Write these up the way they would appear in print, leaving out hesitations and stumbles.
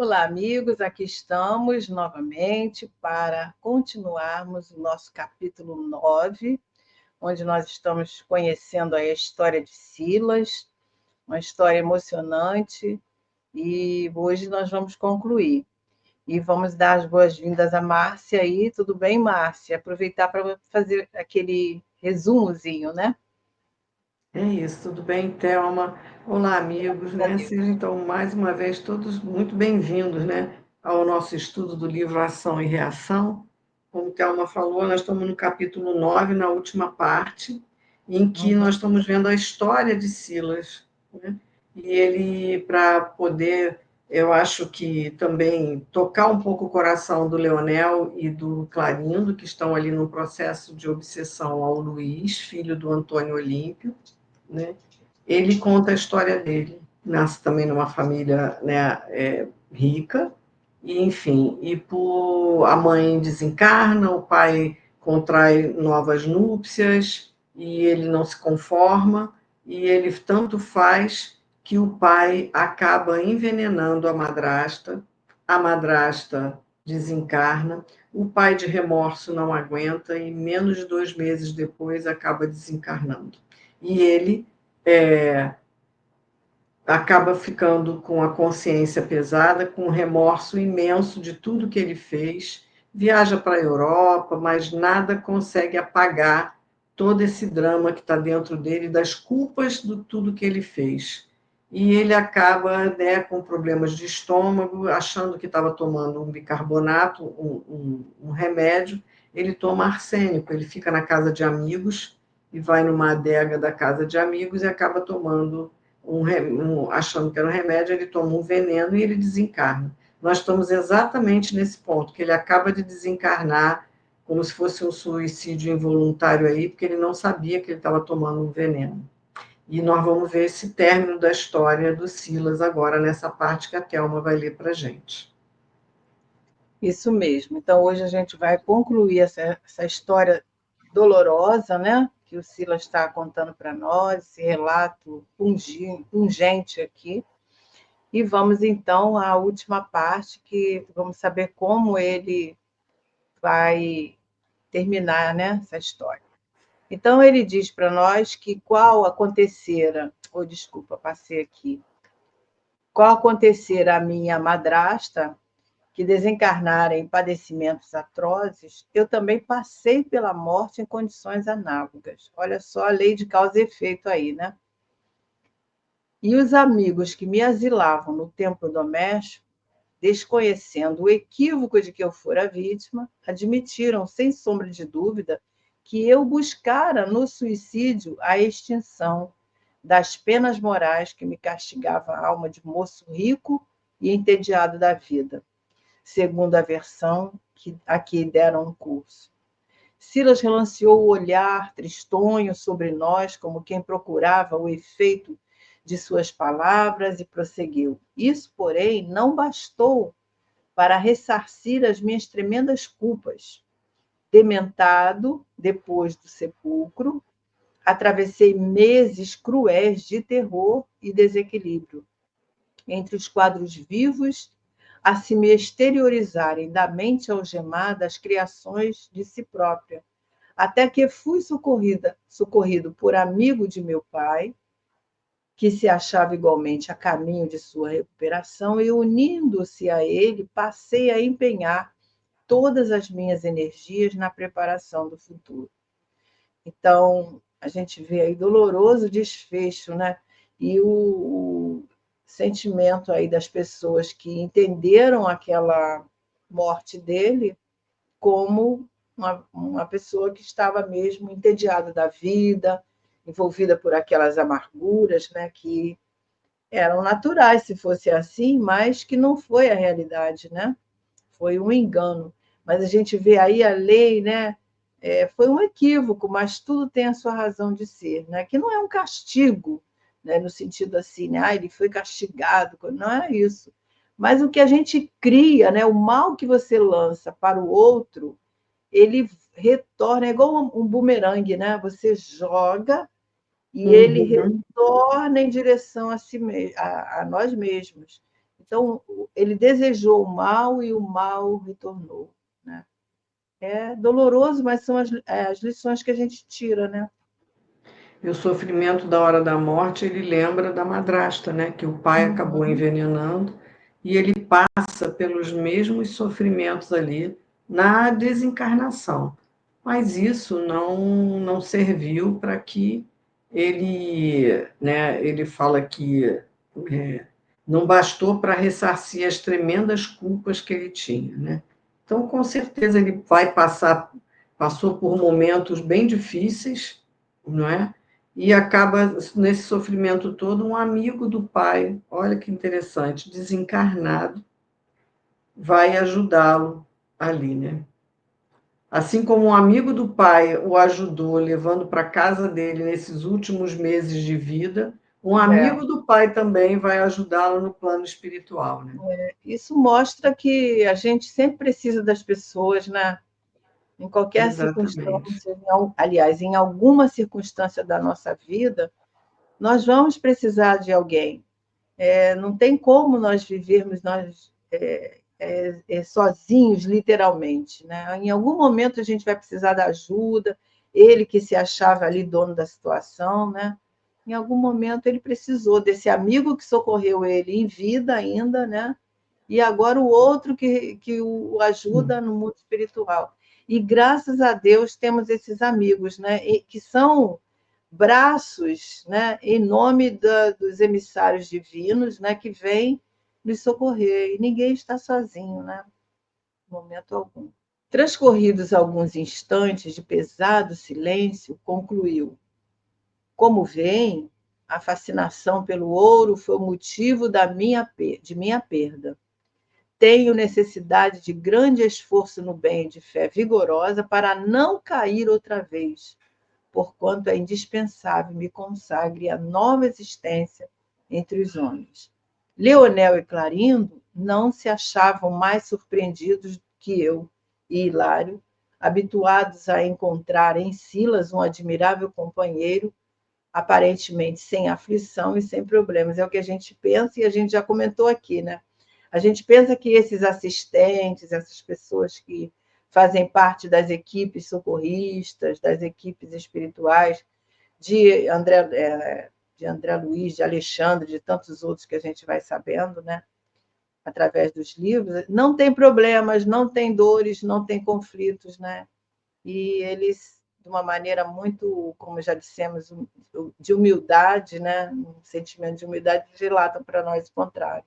Olá, amigos, aqui estamos novamente para continuarmos o nosso capítulo 9, onde nós estamos conhecendo aí a história de Silas, uma história emocionante, e hoje nós vamos concluir. E vamos dar as boas-vindas a Márcia aí. Tudo bem, Márcia? Aproveitar para fazer aquele resumozinho, né? É isso, tudo bem, Thelma? Olá, amigos, né? Sejam então mais uma vez todos muito bem-vindos, né, ao nosso estudo do livro Ação e Reação. Como Thelma falou, nós estamos no capítulo 9, na última parte, em que nós estamos vendo a história de Silas, né? E ele, para poder, eu acho que também tocar um pouco o coração do Leonel e do Clarindo, que estão ali no processo de obsessão ao Luiz, filho do Antônio Olímpio, né? Ele conta a história dele. Nasce também numa família, né, rica, e enfim, a mãe desencarna, o pai contrai novas núpcias e ele não se conforma, e ele tanto faz que o pai acaba envenenando a madrasta desencarna, o pai de remorso não aguenta e menos de 2 meses depois acaba desencarnando. E ele é, acaba ficando com a consciência pesada, com um remorso imenso de tudo que ele fez, viaja para a Europa, mas nada consegue apagar todo esse drama que está dentro dele, das culpas de tudo que ele fez. E ele acaba, né, com problemas de estômago, achando que estava tomando um bicarbonato, um remédio, ele toma arsênico, ele fica na casa de amigos, e vai numa adega da casa de amigos e acaba tomando achando que era um remédio, ele toma um veneno e ele desencarna. Nós estamos exatamente nesse ponto, que ele acaba de desencarnar, como se fosse um suicídio involuntário aí, porque ele não sabia que ele estava tomando um veneno. E nós vamos ver esse término da história do Silas agora, nessa parte que a Thelma vai ler para a gente. Isso mesmo. Então, hoje a gente vai concluir essa história dolorosa, né? Que o Silas está contando para nós, esse relato pungente aqui. E vamos, então, à última parte, que vamos saber como ele vai terminar, né, essa história. Então, ele diz para nós que qual acontecera, ou desculpa, passei aqui, qual acontecera a minha madrasta, que desencarnara em padecimentos atrozes, eu também passei pela morte em condições análogas. Olha só a lei de causa e efeito aí, né? E os amigos que me asilavam no templo doméstico, desconhecendo o equívoco de que eu fora vítima, admitiram, sem sombra de dúvida, que eu buscara no suicídio a extinção das penas morais que me castigava a alma de moço rico e entediado da vida, segundo a versão a que deram um curso. Silas relanceou o olhar tristonho sobre nós, como quem procurava o efeito de suas palavras, e prosseguiu. Isso, porém, não bastou para ressarcir as minhas tremendas culpas. Dementado, depois do sepulcro, atravessei meses cruéis de terror e desequilíbrio entre os quadros vivos a se me exteriorizarem da mente algemada as criações de si própria, até que fui socorrido por amigo de meu pai, que se achava igualmente a caminho de sua recuperação, e, unindo-se a ele, passei a empenhar todas as minhas energias na preparação do futuro. Então, a gente vê aí doloroso desfecho, né? E o sentimento aí das pessoas que entenderam aquela morte dele como uma pessoa que estava mesmo entediada da vida, envolvida por aquelas amarguras, né, que eram naturais se fosse assim, mas que não foi a realidade, né? Foi um engano. Mas a gente vê aí a lei, né? Foi um equívoco, mas tudo tem a sua razão de ser, né? Que não é um castigo, né? No sentido assim, né? Ele foi castigado, não é isso. Mas o que a gente cria, né? O mal que você lança para o outro, ele retorna, é igual um bumerangue, né? Você joga e ele Uhum. retorna em direção a nós mesmos. Então, ele desejou o mal e o mal retornou, né? É doloroso, mas são as lições que a gente tira, né? E o sofrimento da hora da morte, ele lembra da madrasta, né? Que o pai acabou Uhum. envenenando, e ele passa pelos mesmos sofrimentos ali na desencarnação. Mas isso não serviu para que ele, né? Ele fala que não bastou para ressarcir as tremendas culpas que ele tinha, né? Então, com certeza, ele passou por momentos bem difíceis, não é? E acaba, nesse sofrimento todo, um amigo do pai, olha que interessante, desencarnado, vai ajudá-lo ali, né? Assim como um amigo do pai o ajudou, levando para a casa dele nesses últimos meses de vida, um É. amigo do pai também vai ajudá-lo no plano espiritual, né? Isso mostra que a gente sempre precisa das pessoas, né? Em qualquer Exatamente. circunstância, aliás, em alguma circunstância da nossa vida, nós vamos precisar de alguém. Não tem como nós vivermos sozinhos, literalmente, né? Em algum momento a gente vai precisar da ajuda, ele que se achava ali dono da situação, né? Em algum momento ele precisou desse amigo que socorreu ele em vida ainda, né? E agora o outro que o ajuda no mundo espiritual. E graças a Deus temos esses amigos, né? Que são braços, né? Em nome dos emissários divinos, né? Que vêm nos socorrer. E ninguém está sozinho, né? Em momento algum. Transcorridos alguns instantes de pesado silêncio, concluiu: como veem, a fascinação pelo ouro foi o motivo de minha perda. Tenho necessidade de grande esforço no bem e de fé vigorosa para não cair outra vez, porquanto é indispensável me consagre a nova existência entre os homens. Leonel e Clarindo não se achavam mais surpreendidos que eu e Hilário, habituados a encontrar em Silas um admirável companheiro, aparentemente sem aflição e sem problemas. É o que a gente pensa e a gente já comentou aqui, né? A gente pensa que esses assistentes, essas pessoas que fazem parte das equipes socorristas, das equipes espirituais, de André Luiz, de Alexandre, de tantos outros que a gente vai sabendo, né? Através dos livros, não tem problemas, não tem dores, não tem conflitos, né? E eles, de uma maneira muito, como já dissemos, de humildade, né? Um sentimento de humildade, relatam para nós o contrário.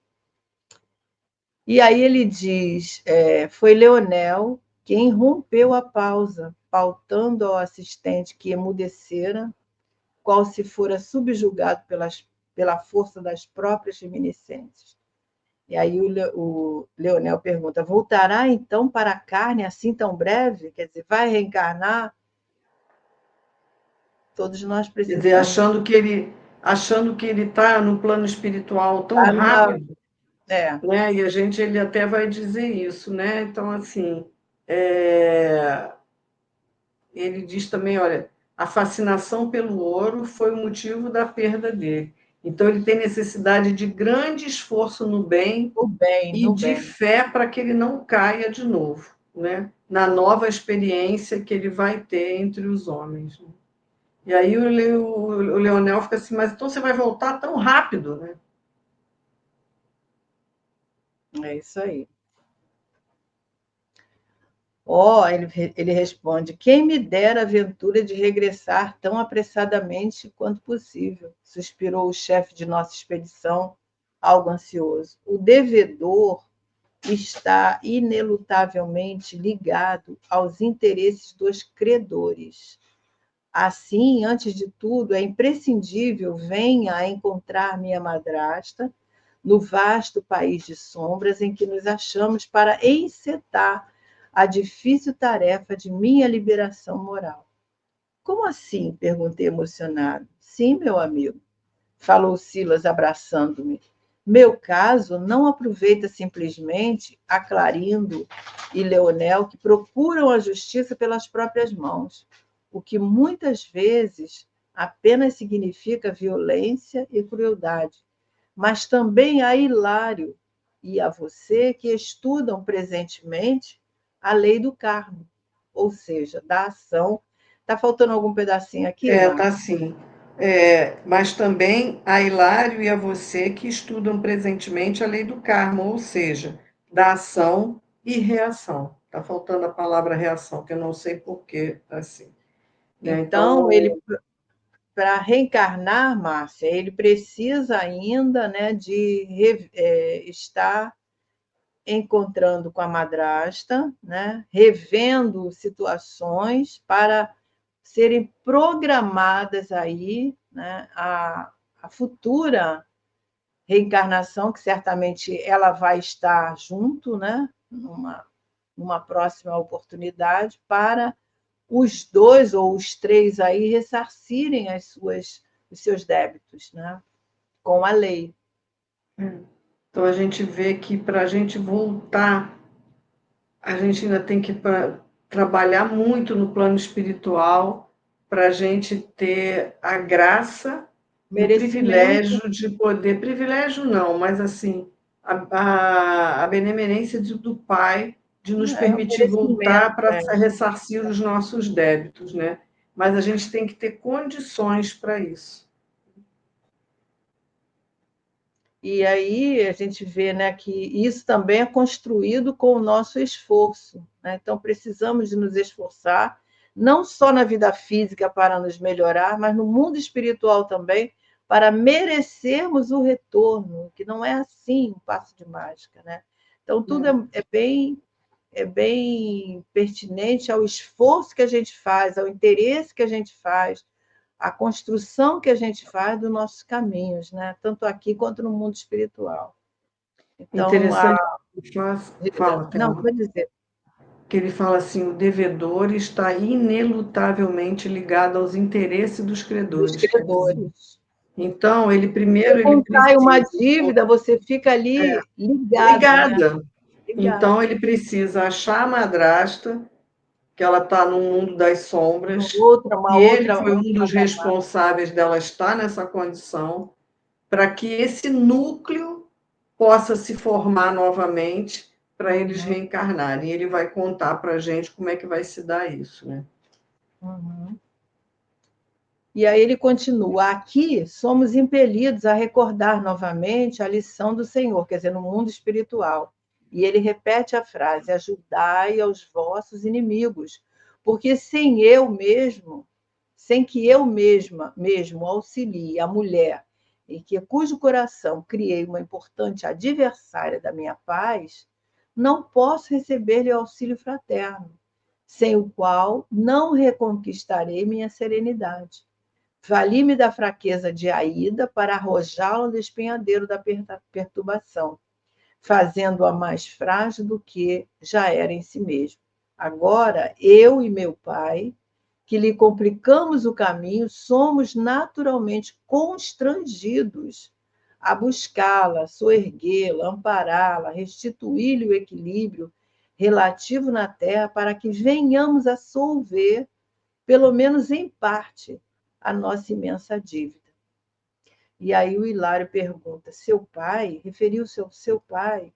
E aí ele diz: foi Leonel quem rompeu a pausa, pautando ao assistente que emudecera, qual se fora subjugado pela força das próprias reminiscências. E aí o Leonel pergunta: voltará então para a carne assim tão breve? Quer dizer, vai reencarnar? Todos nós Quer dizer, precisamos. achando que ele está no plano espiritual tão Tá rápido, é, né? E a gente ele até vai dizer isso, né? Então, assim, é, ele diz também, olha, a fascinação pelo ouro foi o motivo da perda dele. Então, ele tem necessidade de grande esforço no bem no bem, e no de bem. fé para que ele não caia de novo, né? Na nova experiência que ele vai ter entre os homens. E aí o Leonel fica assim, mas então você vai voltar tão rápido, né? É isso aí. Oh, ele responde: quem me dera a aventura de regressar tão apressadamente quanto possível, suspirou o chefe de nossa expedição, algo ansioso. O devedor está inelutavelmente ligado aos interesses dos credores. Assim, antes de tudo, é imprescindível venha a encontrar minha madrasta no vasto país de sombras em que nos achamos para encetar a difícil tarefa de minha liberação moral. Como assim? Perguntei emocionado. Sim, meu amigo, falou Silas abraçando-me. Meu caso não aproveita simplesmente a Clarindo e Leonel, que procuram a justiça pelas próprias mãos, o que muitas vezes apenas significa violência e crueldade, mas também a Hilário, e a você que estudam presentemente a lei do karma, ou seja, da ação. Está faltando algum pedacinho aqui, Tá Márcia? sim. Mas também a Hilário e a você que estudam presentemente a lei do karma, ou seja, da ação e reação. Está faltando a palavra reação, que eu não sei por que assim. Né? Então, ele, Então, para reencarnar, Márcia, ele precisa ainda, né, estar encontrando com a madrasta, né, revendo situações para serem programadas aí, né, a futura reencarnação, que certamente ela vai estar junto, né, numa próxima oportunidade, para os dois ou os três aí ressarcirem os seus débitos, né, com a lei. então a gente vê que para a gente voltar, a gente ainda tem que trabalhar muito no plano espiritual para a gente ter a graça e o Merecimento, privilégio de poder, privilégio não, mas assim, a benemerência do Pai de nos é um permitir merecimento, voltar para ressarcir os nossos débitos, né? Mas a gente tem que ter condições para isso. E aí a gente vê, né, que isso também é construído com o nosso esforço, né? Então precisamos de nos esforçar, não só na vida física para nos melhorar, mas no mundo espiritual também, para merecermos o retorno, que não é assim um passo de mágica, né? Então tudo é bem pertinente ao esforço que a gente faz, ao interesse que a gente faz, à construção que a gente faz dos nossos caminhos, né? Tanto aqui quanto no mundo espiritual. Então, Interessante que fala, não, Thelma, vou dizer, que ele fala assim, o devedor está inelutavelmente ligado aos interesses dos dos credores, quer dizer. credores. Então, ele primeiro ele Quando cai uma precisa dívida, você fica ali ligado, né? ligada. Ligado. Então, ele precisa achar a madrasta, que ela está no mundo das sombras, Uma e ele outra, foi um outra dos responsáveis dela estar nessa condição, para que esse núcleo possa se formar novamente para eles uhum, reencarnarem. E ele vai contar para a gente como é que vai se dar isso, né? uhum. E aí ele continua: aqui somos impelidos a recordar novamente a lição do Senhor, quer dizer, no mundo espiritual. E ele repete a frase: ajudai aos vossos inimigos, porque sem que eu mesmo auxilie a mulher e que cujo coração criei uma importante adversária da minha paz, não posso receber-lhe auxílio fraterno, sem o qual não reconquistarei minha serenidade. Vali-me da fraqueza de Aida para arrojá-la no despenhadeiro da perturbação, fazendo-a mais frágil do que já era em si mesmo. Agora, eu e meu pai, que lhe complicamos o caminho, somos naturalmente constrangidos a buscá-la, soerguê-la, ampará-la, restituir-lhe o equilíbrio relativo na terra para que venhamos a solver, pelo menos em parte, a nossa imensa dívida. E aí o Hilário pergunta: seu pai? Referiu-se ao seu pai?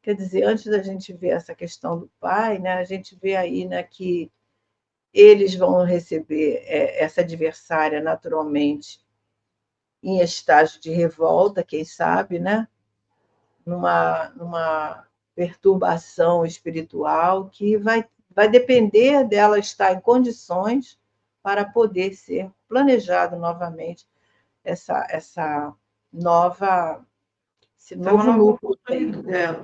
Quer dizer, antes da gente ver essa questão do pai, né, a gente vê aí, né, que eles vão receber essa adversária naturalmente em estágio de revolta, quem sabe, né, numa perturbação espiritual que vai depender dela estar em condições para poder ser planejado novamente essa nova, esse Foi uma novo nova núcleo aí. oportunidade.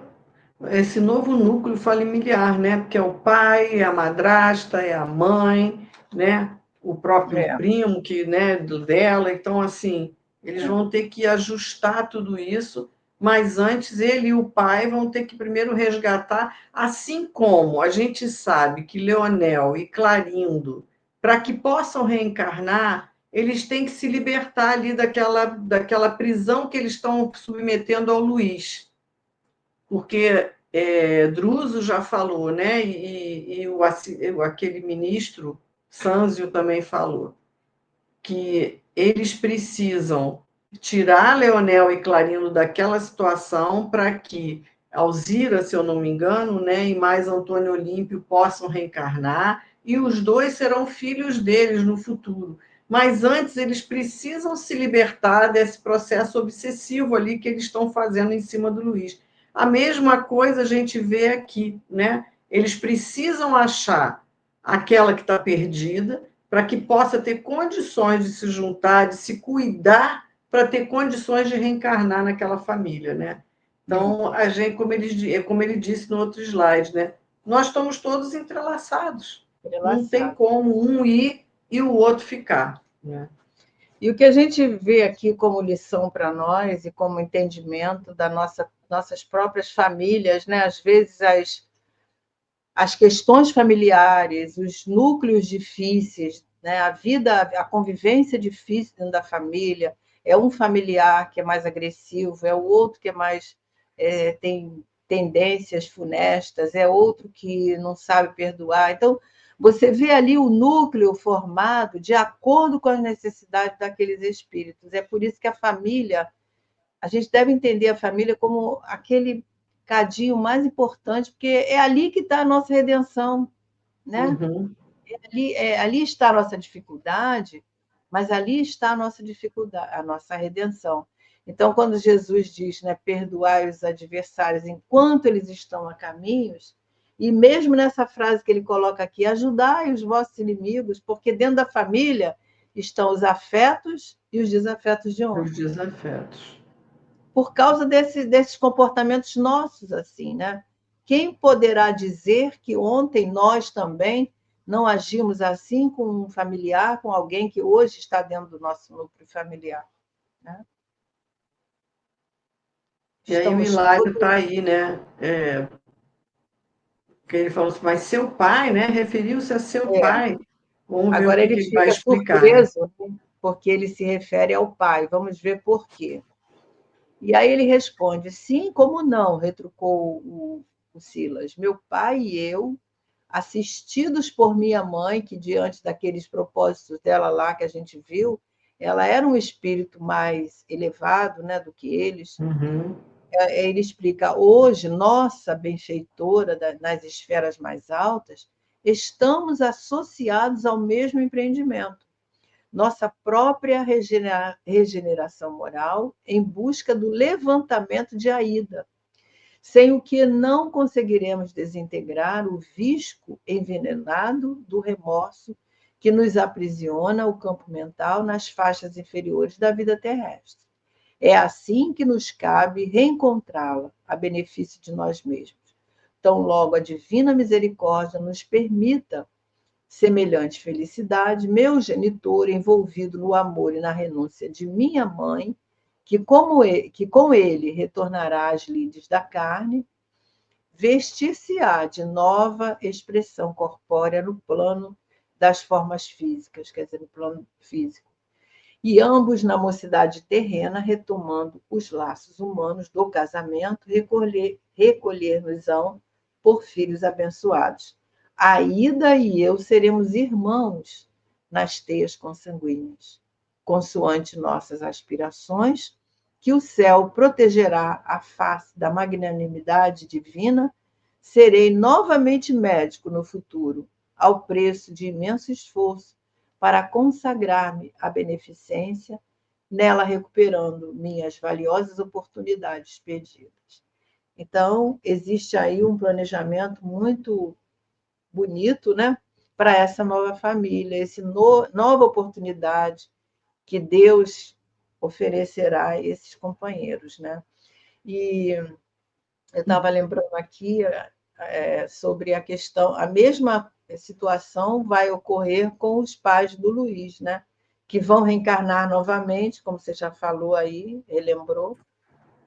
Esse novo núcleo familiar, né? Porque é o pai, é a madrasta, é a mãe, né? O próprio É, primo que, né, dela. Então, assim, eles é. vão ter que ajustar tudo isso, mas antes ele e o pai vão ter que primeiro resgatar, assim como a gente sabe que Leonel e Clarindo, para que possam reencarnar, eles têm que se libertar ali daquela prisão que eles estão submetendo ao Luiz, porque Druso já falou, né? Aquele ministro Sanzio também falou que eles precisam tirar Leonel e Clarino daquela situação para que Alzira, se eu não me engano, né, e mais Antônio Olímpio possam reencarnar, e os dois serão filhos deles no futuro. Mas antes eles precisam se libertar desse processo obsessivo ali que eles estão fazendo em cima do Luiz. A mesma coisa a gente vê aqui, né? Eles precisam achar aquela que está perdida para que possa ter condições de se juntar, de se cuidar para ter condições de reencarnar naquela família, né? Então, a gente, como ele disse no outro slide, né? Nós estamos todos entrelaçados. Não tem como um ir e o outro ficar, né? E o que a gente vê aqui como lição para nós e como entendimento da nossas próprias famílias, né? Às vezes as questões familiares, os núcleos difíceis, né? A vida, a convivência difícil dentro da família, é um familiar que é mais agressivo, é o outro que é mais tem tendências funestas, é outro que não sabe perdoar. Então, você vê ali o núcleo formado de acordo com as necessidades daqueles espíritos. É por isso que a gente deve entender a família como aquele cadinho mais importante, porque é ali que está a nossa redenção, né? Uhum. Ali está a nossa dificuldade, mas ali está a nossa dificuldade, a nossa redenção. Então, quando Jesus diz, né, perdoai os adversários enquanto eles estão a caminhos, e mesmo nessa frase que ele coloca aqui, ajudai os vossos inimigos, porque dentro da família estão os afetos e os desafetos de ontem. Os desafetos. Por causa desses comportamentos nossos, assim, né? Quem poderá dizer que ontem nós também não agimos assim com um familiar, com alguém que hoje está dentro do nosso núcleo familiar, né? E aí o Estamos Hilário todos... está aí, né? Que ele falou assim, mas seu pai, né? Referiu-se a seu pai. Vamos ver o Agora que ele ele vai fica explicar, né? surpreso, né? Porque ele se refere ao pai. Vamos ver por quê. E aí ele responde: sim, como não? Retrucou o Silas. Meu pai e eu, assistidos por minha mãe, que diante daqueles propósitos dela lá que a gente viu, ela era um espírito mais elevado, né, do que eles. Uhum. Ele explica: hoje, nossa benfeitora nas esferas mais altas, estamos associados ao mesmo empreendimento, nossa própria regeneração moral em busca do levantamento de Aida, sem o que não conseguiremos desintegrar o visco envenenado do remorso que nos aprisiona o campo mental nas faixas inferiores da vida terrestre. É assim que nos cabe reencontrá-la, a benefício de nós mesmos. Tão logo a divina misericórdia nos permita semelhante felicidade, meu genitor, envolvido no amor e na renúncia de minha mãe, que com ele retornará às lides da carne, vestir-se-á de nova expressão corpórea no plano das formas físicas, quer dizer, no plano físico. E ambos, na mocidade terrena, retomando os laços humanos do casamento, recolher-nos-ão por filhos abençoados. Aida e eu seremos irmãos nas teias consanguíneas, consoante nossas aspirações, que o céu protegerá a face da magnanimidade divina, serei novamente médico no futuro, ao preço de imenso esforço, para consagrar-me à beneficência, nela recuperando minhas valiosas oportunidades perdidas. Então, existe aí um planejamento muito bonito, né, para essa nova família, essa nova oportunidade que Deus oferecerá a esses companheiros, né? E eu estava lembrando aqui sobre a questão, a mesma situação vai ocorrer com os pais do Luiz, né? Que vão reencarnar novamente, como você já falou aí, relembrou,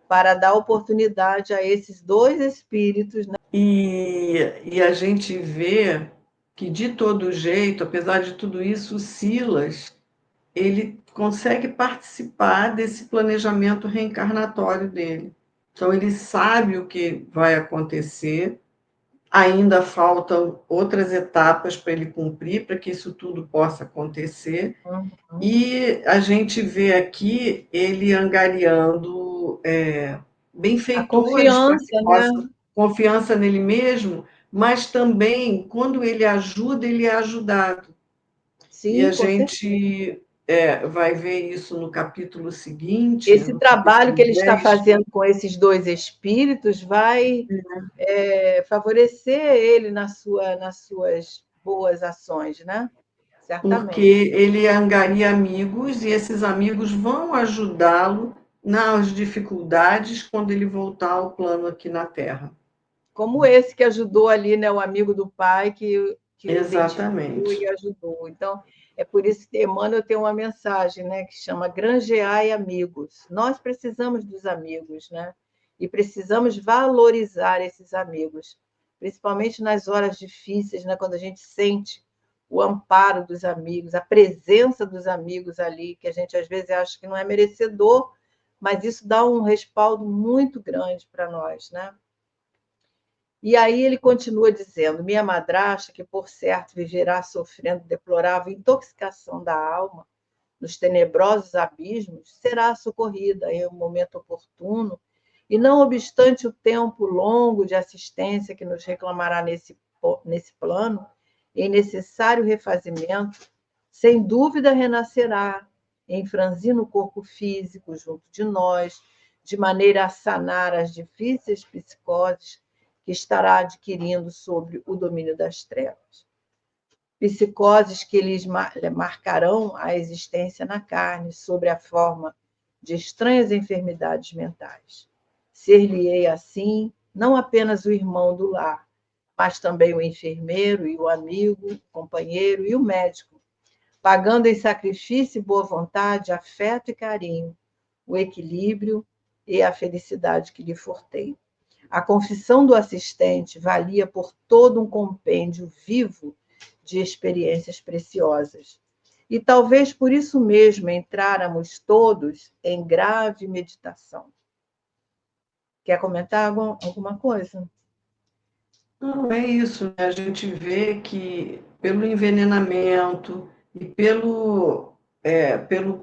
para dar oportunidade a esses dois espíritos, né? E a gente vê que, de todo jeito, apesar de tudo isso, o Silas, ele consegue participar desse planejamento reencarnatório dele. Então, ele sabe o que vai acontecer, ainda faltam outras etapas para ele cumprir, para que isso tudo possa acontecer, E a gente vê aqui ele angariando A benfeitores para que confiança, né? possa confiança nele mesmo, mas também, quando ele ajuda, ele é ajudado. E a Sim, com certeza. gente vai ver isso no capítulo seguinte, Esse no trabalho capítulo que ele está 10. fazendo com esses dois espíritos vai favorecer ele nas suas boas ações, né? Porque Certamente. ele angaria amigos e esses amigos vão ajudá-lo nas dificuldades quando ele voltar ao plano aqui na Terra. Como esse que ajudou ali, né, o amigo do pai que o identificou e Exatamente. ajudou. Então, é por isso que Emmanuel tem uma mensagem, né, que chama Granjeai amigos. Nós precisamos dos amigos, né? E precisamos valorizar esses amigos, principalmente nas horas difíceis, né, quando a gente sente o amparo dos amigos, a presença dos amigos ali, que a gente às vezes acha que não é merecedor, mas isso dá um respaldo muito grande para nós, né? E aí ele continua dizendo: minha madrasta, que por certo viverá sofrendo deplorável intoxicação da alma nos tenebrosos abismos, será socorrida em um momento oportuno, e não obstante o tempo longo de assistência que nos reclamará nesse plano, em necessário refazimento, sem dúvida renascerá em franzino corpo físico junto de nós, de maneira a sanar as difíceis psicoses que estará adquirindo sobre o domínio das trevas. Psicoses que lhes marcarão a existência na carne, sob a forma de estranhas enfermidades mentais. Ser-lhe-ei assim, não apenas o irmão do lar, mas também o enfermeiro e o amigo, o companheiro e o médico, pagando em sacrifício e boa vontade, afeto e carinho, o equilíbrio e a felicidade que lhe fortei. A confissão do assistente valia por todo um compêndio vivo de experiências preciosas. E talvez por isso mesmo entráramos todos em grave meditação. Quer comentar alguma coisa? Não, é isso, né? A gente vê que pelo envenenamento e pelo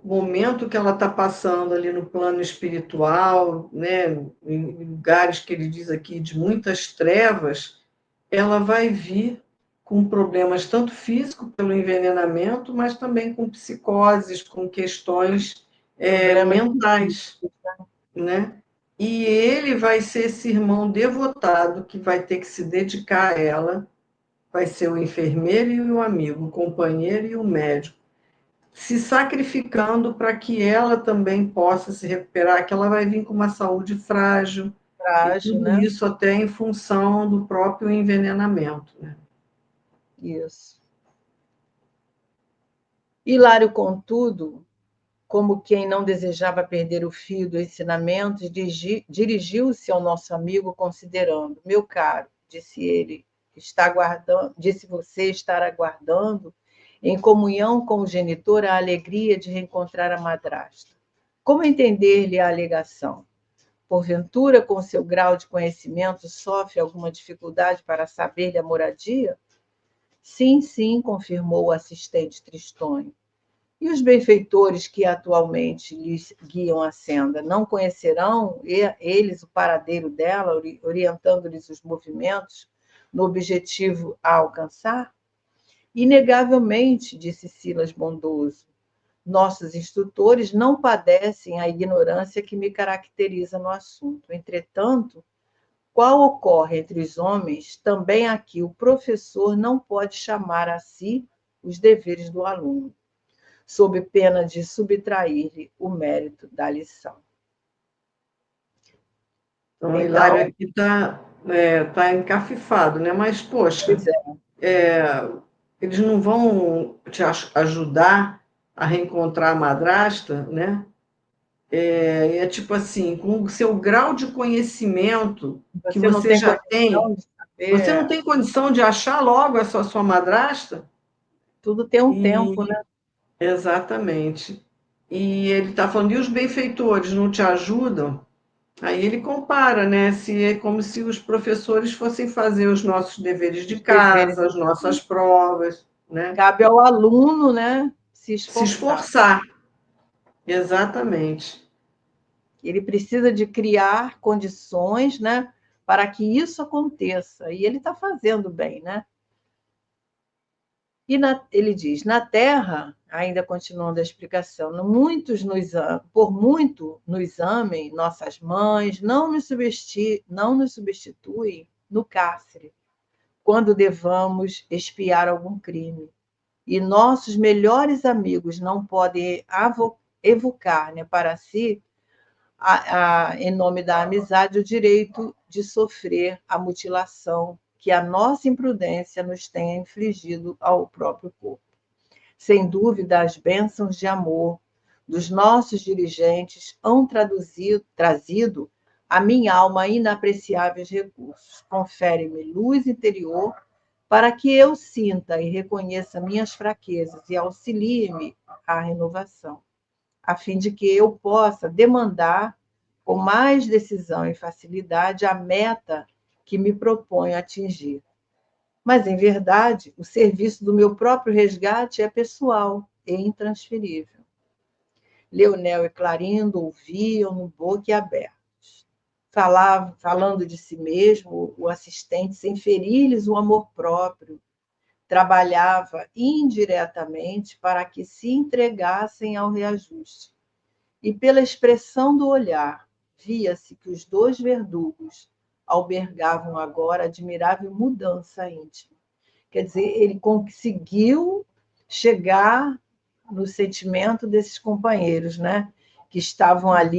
momento que ela está passando ali no plano espiritual, né? Em lugares que ele diz aqui de muitas trevas, ela vai vir com problemas tanto físicos pelo envenenamento, mas também com psicoses, com questões Problemas mentais, psíquicos. né? E ele vai ser esse irmão devotado que vai ter que se dedicar a ela, vai ser o enfermeiro e o amigo, o companheiro e o médico, se sacrificando para que ela também possa se recuperar, que ela vai vir com uma saúde frágil, e Frágil, tudo né? isso até em função do próprio envenenamento, né? Isso. Hilário, contudo, como quem não desejava perder o fio do ensinamento, dirigiu-se ao nosso amigo, considerando: meu caro, disse ele, está aguardando, disse você estar aguardando, em comunhão com o genitor, a alegria de reencontrar a madrasta. Como entender-lhe a alegação? Porventura, com seu grau de conhecimento, sofre alguma dificuldade para saber-lhe a moradia? Sim, sim, confirmou o assistente tristonho. E os benfeitores que atualmente lhes guiam a senda, não conhecerão eles o paradeiro dela, orientando-lhes os movimentos no objetivo a alcançar? Inegavelmente, disse Silas bondoso, nossos instrutores não padecem a ignorância que me caracteriza no assunto. Entretanto, qual ocorre entre os homens, também aqui o professor não pode chamar a si os deveres do aluno, sob pena de subtrair-lhe o mérito da lição. Então, o Hilário Então, aqui tá encafifado, né? Mas, poxa, pois é, eles não vão te ajudar a reencontrar a madrasta, né? É tipo assim, com o seu grau de conhecimento que você não você tem já tem, condição de você não saber, tem condição de achar logo essa sua madrasta? tudo tem um tempo, E né? exatamente. E ele está falando, e os benfeitores não te ajudam? Aí ele compara, né? Se é como se os professores fossem fazer os nossos deveres de Os deveres casa, as nossas provas, né? cabe ao aluno, né? se Se esforçar. esforçar, exatamente. Ele precisa de criar condições, né, para que isso aconteça. E ele está fazendo bem, né? Ele diz: na Terra, ainda continuando a explicação, por muito nos amem, nossas mães não nos substituem no cárcere, quando devamos expiar algum crime. E nossos melhores amigos não podem evocar, né, para si, em nome da amizade, o direito de sofrer a mutilação que a nossa imprudência nos tenha infligido ao próprio corpo. Sem dúvida, as bênçãos de amor dos nossos dirigentes hão trazido à minha alma inapreciáveis recursos. Confere-me luz interior para que eu sinta e reconheça minhas fraquezas e auxilie-me à renovação, a fim de que eu possa demandar com mais decisão e facilidade a meta que me proponho atingir. Mas, em verdade, o serviço do meu próprio resgate é pessoal e intransferível. Leonel e Clarindo ouviam-no boquiabertos. Falando de si mesmo, o assistente, sem ferir-lhes o amor próprio, trabalhava indiretamente para que se entregassem ao reajuste. E pela expressão do olhar, via-se que os dois verdugos albergavam agora admirável mudança íntima. Quer dizer, ele conseguiu chegar no sentimento desses companheiros, né? Que estavam ali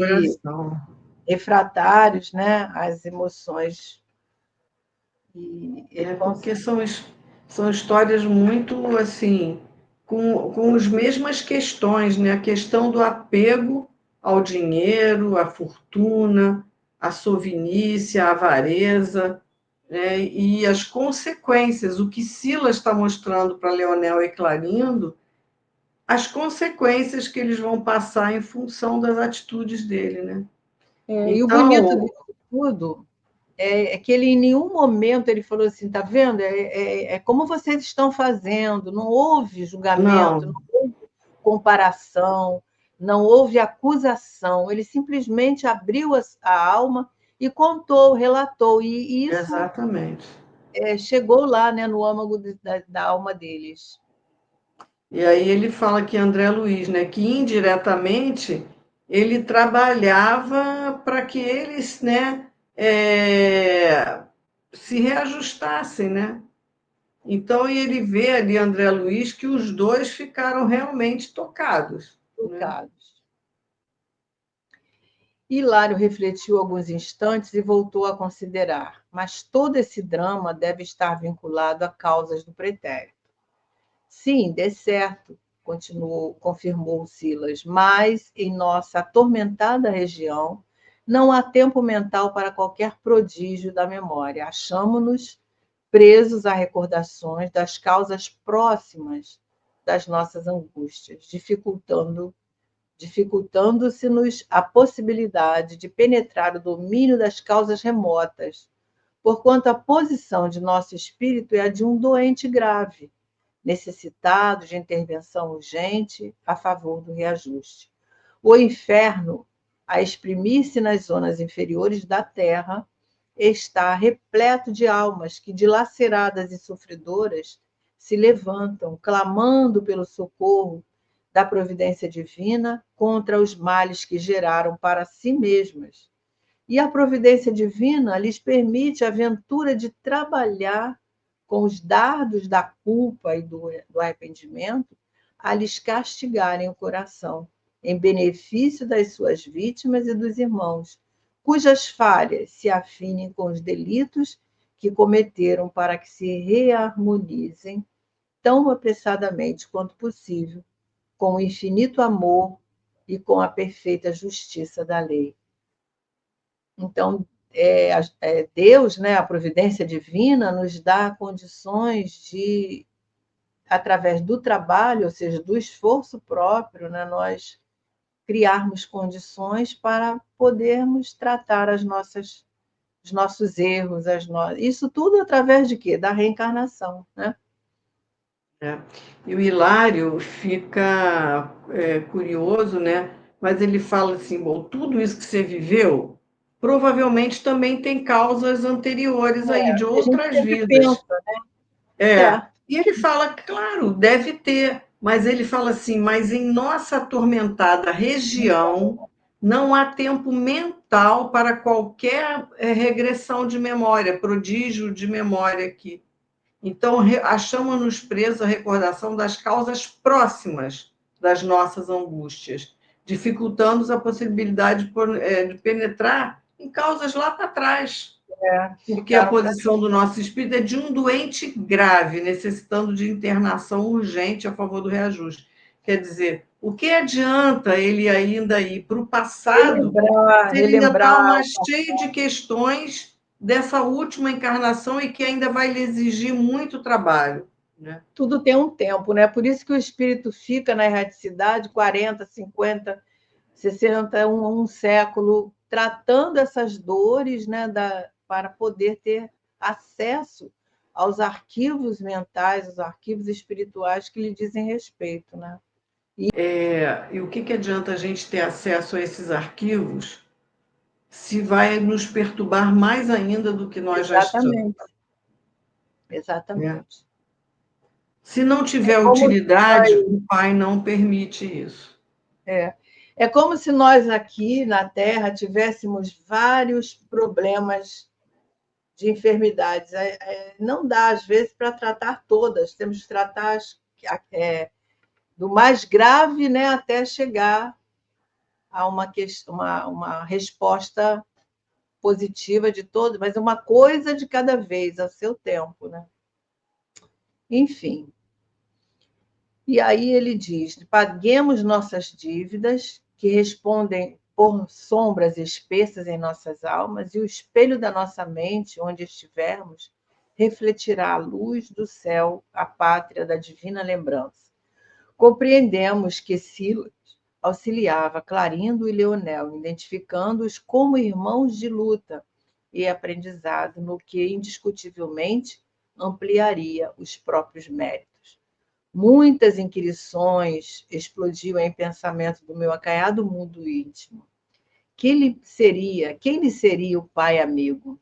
refratários, né? Às emoções. E ele porque são histórias muito assim, com as mesmas questões, né? A questão do apego ao dinheiro, à fortuna, à sovinice, à avareza, né? E as consequências, o que Silas está mostrando para Leonel e Clarindo, as consequências que eles vão passar em função das atitudes dele, né? E o bonito Então, disso tudo é que ele em nenhum momento ele falou assim, tá vendo? É como vocês estão fazendo, não houve julgamento, não, não houve comparação, não houve acusação, ele simplesmente abriu a alma e contou, relatou, e isso exatamente. chegou lá, né, no âmago da alma deles. E aí ele fala que André Luiz, né, que indiretamente ele trabalhava para que eles, né, se reajustassem, né? Então ele vê ali André Luiz que os dois ficaram realmente tocados, né? Educados. Hilário refletiu alguns instantes e voltou a considerar, mas todo esse drama deve estar vinculado a causas do pretérito. Sim, dê certo, confirmou Silas, mas em nossa atormentada região não há tempo mental para qualquer prodígio da memória. Achamo-nos presos a recordações das causas próximas das nossas angústias, dificultando-se-nos a possibilidade de penetrar o domínio das causas remotas, porquanto a posição de nosso espírito é a de um doente grave, necessitado de intervenção urgente a favor do reajuste. O inferno, a exprimir-se nas zonas inferiores da terra, está repleto de almas que, dilaceradas e sofredoras, se levantam, clamando pelo socorro da providência divina contra os males que geraram para si mesmas. E a providência divina lhes permite a aventura de trabalhar com os dardos da culpa e do arrependimento a lhes castigarem o coração, em benefício das suas vítimas e dos irmãos, cujas falhas se afinem com os delitos que cometeram, para que se reharmonizem tão apressadamente quanto possível com o infinito amor e com a perfeita justiça da lei. Então, Deus, né, a providência divina, nos dá condições de, através do trabalho, ou seja, do esforço próprio, né, nós criarmos condições para podermos tratar os nossos erros, isso tudo através de quê? Da reencarnação, né? É. E o Hilário fica curioso, né? Mas ele fala assim: bom, tudo isso que você viveu provavelmente também tem causas anteriores aí, de A gente outras sempre vidas. pensa, É. é, E ele fala, claro, deve ter, mas ele fala assim: mas em nossa atormentada região não há tempo mental para qualquer regressão de memória, prodígio de memória aqui. Então, achamos-nos presos à recordação das causas próximas das nossas angústias, dificultando-nos a possibilidade de penetrar em causas lá para trás, que porque a ficaram para posição do nosso espírito é de um doente grave, necessitando de internação urgente a favor do reajuste. Quer dizer, o que adianta ele ainda ir para o passado relembrar, se ele ainda está relembrar. mais cheio de questões dessa última encarnação e que ainda vai lhe exigir muito trabalho, né? Tudo tem um tempo, né? Por isso que o espírito fica na erraticidade 40, 50, 60, um século, tratando essas dores, né, para poder ter acesso aos arquivos mentais, aos arquivos espirituais que lhe dizem respeito, né? E o que adianta a gente ter acesso a esses arquivos se vai nos perturbar mais ainda do que nós já estamos, Exatamente, né? exatamente. Se não É tiver como se utilidade, nós, o Pai não permite isso. é, é como se nós aqui na Terra tivéssemos vários problemas de enfermidades. Não dá, às vezes, para tratar todas. Temos que tratar do mais grave, né, até chegar a uma resposta positiva de todo, mas uma coisa de cada vez, a seu tempo, né? Enfim. E aí ele diz: paguemos nossas dívidas, que respondem por sombras espessas em nossas almas, e o espelho da nossa mente, onde estivermos, refletirá a luz do céu, a pátria da divina lembrança. Compreendemos que Silas auxiliava Clarindo e Leonel, identificando-os como irmãos de luta e aprendizado, no que indiscutivelmente ampliaria os próprios méritos. Muitas inquirições explodiam em pensamento do meu acanhado mundo íntimo. Quem lhe seria o pai amigo?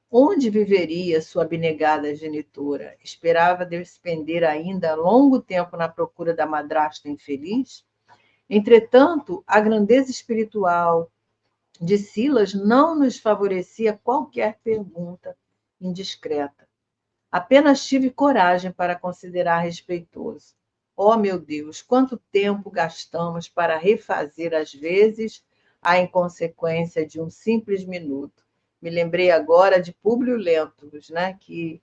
Onde viveria sua abnegada genitora? Esperava despender ainda longo tempo na procura da madrasta infeliz? Entretanto, a grandeza espiritual de Silas não nos favorecia qualquer pergunta indiscreta. Apenas tive coragem para considerar respeitoso. Oh, meu Deus, quanto tempo gastamos para refazer, às vezes, a inconsequência de um simples minuto. Me lembrei agora de Públio Lentulus, né, que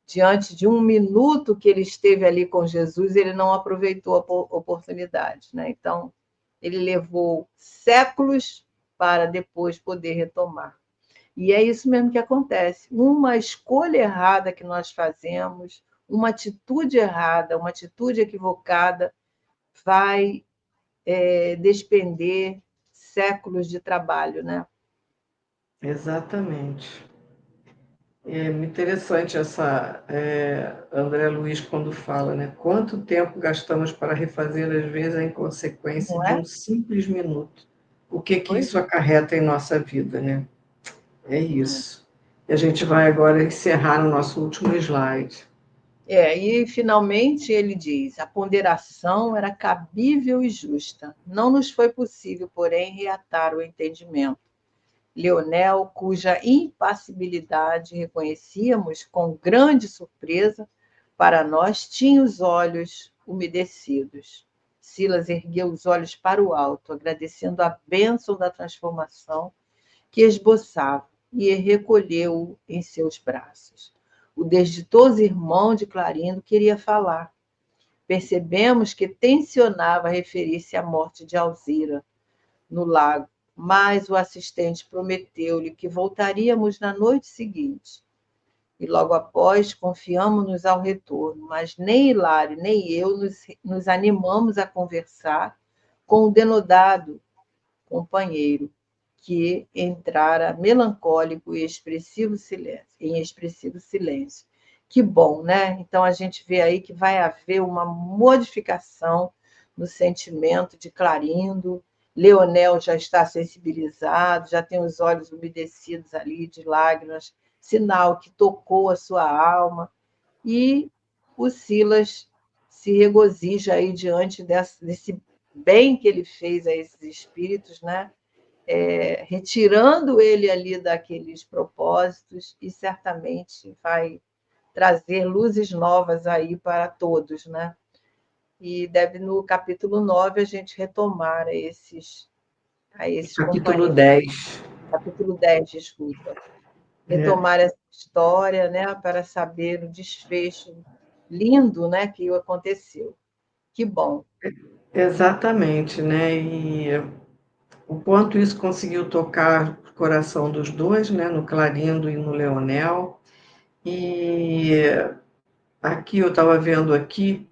diante de um minuto que ele esteve ali com Jesus, ele não aproveitou a oportunidade, né? Então, ele levou séculos para depois poder retomar. E é isso mesmo que acontece. Uma escolha errada que nós fazemos, uma atitude errada, uma atitude equivocada, vai despender séculos de trabalho, né? Exatamente. É muito interessante essa André Luiz quando fala, né? Quanto tempo gastamos para refazer, às vezes, a inconsequência Não de é? um simples minuto? O que Pois isso acarreta em nossa vida, né? É isso. E a gente vai agora encerrar o nosso último slide. e finalmente ele diz: a ponderação era cabível e justa. Não nos foi possível, porém, reatar o entendimento. Leonel, cuja impassibilidade reconhecíamos com grande surpresa, para nós tinha os olhos umedecidos. Silas ergueu os olhos para o alto, agradecendo a bênção da transformação que esboçava, e recolheu-o em seus braços. O desditoso irmão de Clarindo queria falar. Percebemos que tencionava referir-se à morte de Alzira no lago, mas o assistente prometeu-lhe que voltaríamos na noite seguinte. E logo após, confiamos-nos ao retorno, mas nem Hilário nem eu nos animamos a conversar com o denodado companheiro, que entrara melancólico e em expressivo silêncio. Que bom, né? Então a gente vê aí que vai haver uma modificação no sentimento de Clarindo. Leonel já está sensibilizado, já tem os olhos umedecidos ali de lágrimas, sinal que tocou a sua alma. E o Silas se regozija aí diante desse bem que ele fez a esses espíritos, né? Retirando ele ali daqueles propósitos, e certamente vai trazer luzes novas aí para todos, né? E deve, no capítulo 9 a gente retomar a esses Capítulo companheiros. 10. Capítulo 10, desculpa. É, Retomar essa história, né, para saber o desfecho lindo, né, que aconteceu. Que bom. exatamente, né? E o quanto isso conseguiu tocar o coração dos dois, né? No Clarindo e no Leonel. E aqui eu estava vendo aqui,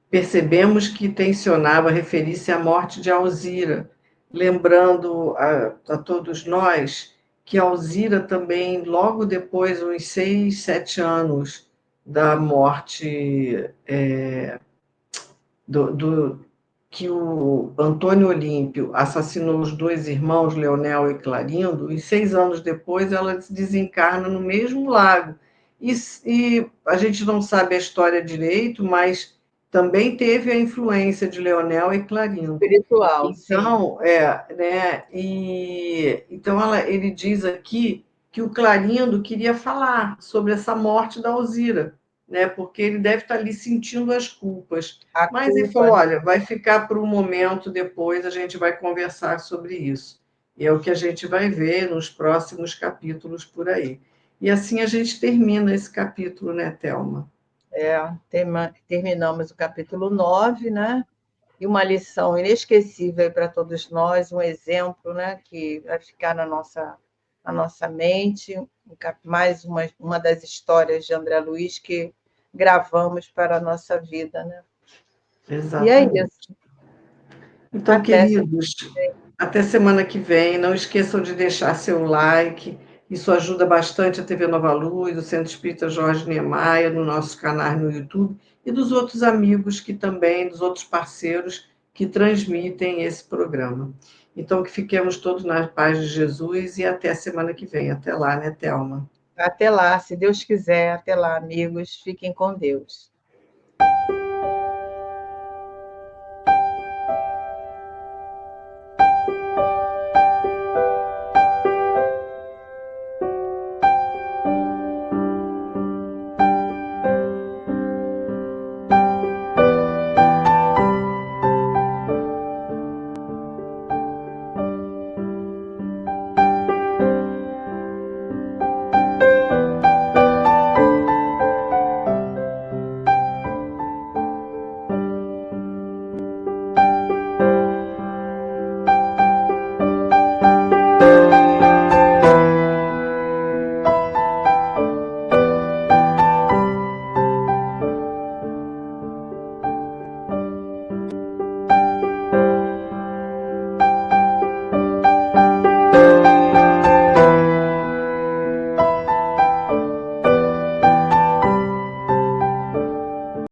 percebemos que tensionava referir-se à morte de Alzira, lembrando a todos nós que Alzira também, logo depois, uns 6, 7 anos da morte do que o Antônio Olímpio assassinou os dois irmãos, Leonel e Clarindo, e 6 anos depois ela desencarna no mesmo lago. E a gente não sabe a história direito, mas também teve a influência de Leonel e Clarindo. Espiritual, sim. Então, né, então ele diz aqui que o Clarindo queria falar sobre essa morte da Alzira, né, porque ele deve estar ali sentindo as culpas. A Mas ele culpa, falou: né? olha, vai ficar para um momento depois, a gente vai conversar sobre isso. E é o que a gente vai ver nos próximos capítulos por aí. E assim a gente termina esse capítulo, né, Thelma? Terminamos o capítulo 9, né? E uma lição inesquecível para todos nós, um exemplo, né, que vai ficar na nossa mente, mais uma das histórias de André Luiz que gravamos para a nossa vida, né? E é Exatamente. isso. Então, Até queridos, até semana que vem. Não esqueçam de deixar seu like. Isso ajuda bastante a TV Nova Luz, o Centro Espírita Jorge Niemeyer, no nosso canal no YouTube, e dos outros amigos que também, dos outros parceiros que transmitem esse programa. Então, que fiquemos todos na paz de Jesus e até a semana que vem. Até lá, né, Thelma? até lá, se Deus quiser, até lá, amigos, fiquem com Deus.